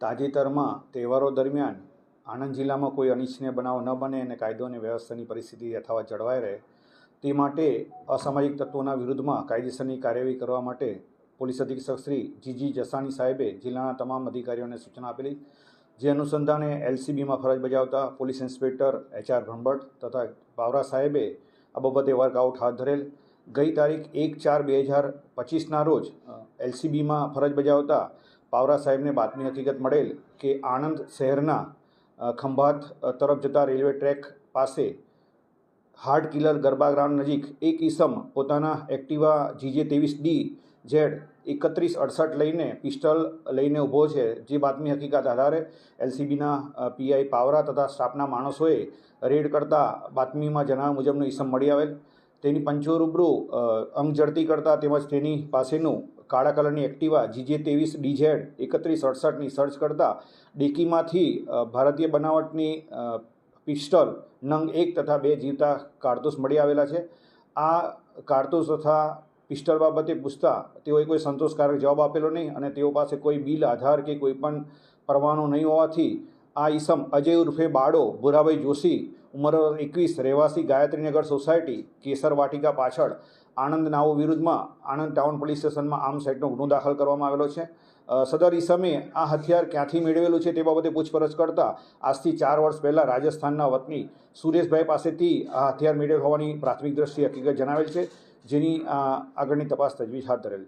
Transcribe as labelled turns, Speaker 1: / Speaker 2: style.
Speaker 1: તાજેતરમાં તહેવારો દરમિયાન આણંદ જિલ્લામાં કોઈ અનિચ્છનીય બનાવ ન બને અને કાયદો અને વ્યવસ્થાની પરિસ્થિતિ યથાવત જળવાઈ રહે તે માટે અસામાજિક તત્વોના વિરુદ્ધમાં કાયદેસરની કાર્યવાહી કરવા માટે પોલીસ અધિક્ષક શ્રી જીજી જસાણી સાહેબે જિલ્લાના તમામ અધિકારીઓને સૂચના આપેલી, જે અનુસંધાને એલસીબીમાં ફરજ બજાવતા પોલીસ ઇન્સ્પેક્ટર HR ભણભટ્ટ તથા પાવરા સાહેબે આ બાબતે વર્કઆઉટ હાથ ધરેલ. ગઈ તારીખ 1/4/2025ના રોજ એલસીબીમાં ફરજ બજાવતા પાવરા સાહેબને બાતમી હકીકત મળેલ કે આણંદ શહેરના ખંભાત તરફ જતા રેલવે ટ્રેક પાસે હાર્ડ કિલર ગરબા ગ્રાઉન્ડ નજીક એક ઈસમ પોતાના એક્ટિવા GJ23D Z3168 લઈને પિસ્ટલ લઈને ઊભો છે, જે બાતમી હકીકત આધારે એલસીબીના PI પાવરા તથા સ્ટાફના માણસોએ રેડ કરતા બાતમીમાં જણાવ્યા મુજબનો ઈસમ મળી આવેલ. તેની પંચો રૂબરૂ અંગ ઝડતી કરતા તેમજ તેની પાસેનું કાળા કલરની એક્ટિવા GJ23D Z3168ની સર્ચ કરતા ડેકીમાંથી ભારતીય બનાવટની પિસ્ટલ નંગ 1 તથા 2 જીવતા કારતૂસ મળી આવેલા છે. આ કારતૂસ તથા પિસ્ટલ બાબતે પૂછતા તેઓએ કોઈ સંતોષકારક જવાબ આપેલો નહીં અને તેઓ પાસે કોઈ બિલ, આધાર કે કોઈ પણ પરવાનો નહીં હોવાથી આ ઈસમ અજય ઉર્ફે બાળો ભુરાભાઈ જોશી, ઉંમર 21, રહેવાસી ગાયત્રીનગર સોસાયટી, કેસર વાટિકા પાછળ, આણંદ નાઓ વિરુદ્ધમાં આણંદ ટાઉન પોલીસ સ્ટેશનમાં આર્મ્સ એક્ટનો ગુનો દાખલ કરવામાં આવેલો છે. સદર ઈસમે આ હથિયાર ક્યાંથી મેળવેલું છે તે બાબતે પૂછપરછ કરતા આજથી 4 વર્ષ પહેલાં રાજસ્થાનના વતની સુરેશભાઈ પાસેથી આ હથિયાર મેળવેલ હોવાની પ્રાથમિક દ્રષ્ટિએ હકીકત જણાવેલ છે, જેની આગળની તપાસ તજવીજ હાથ ધરેલ છે.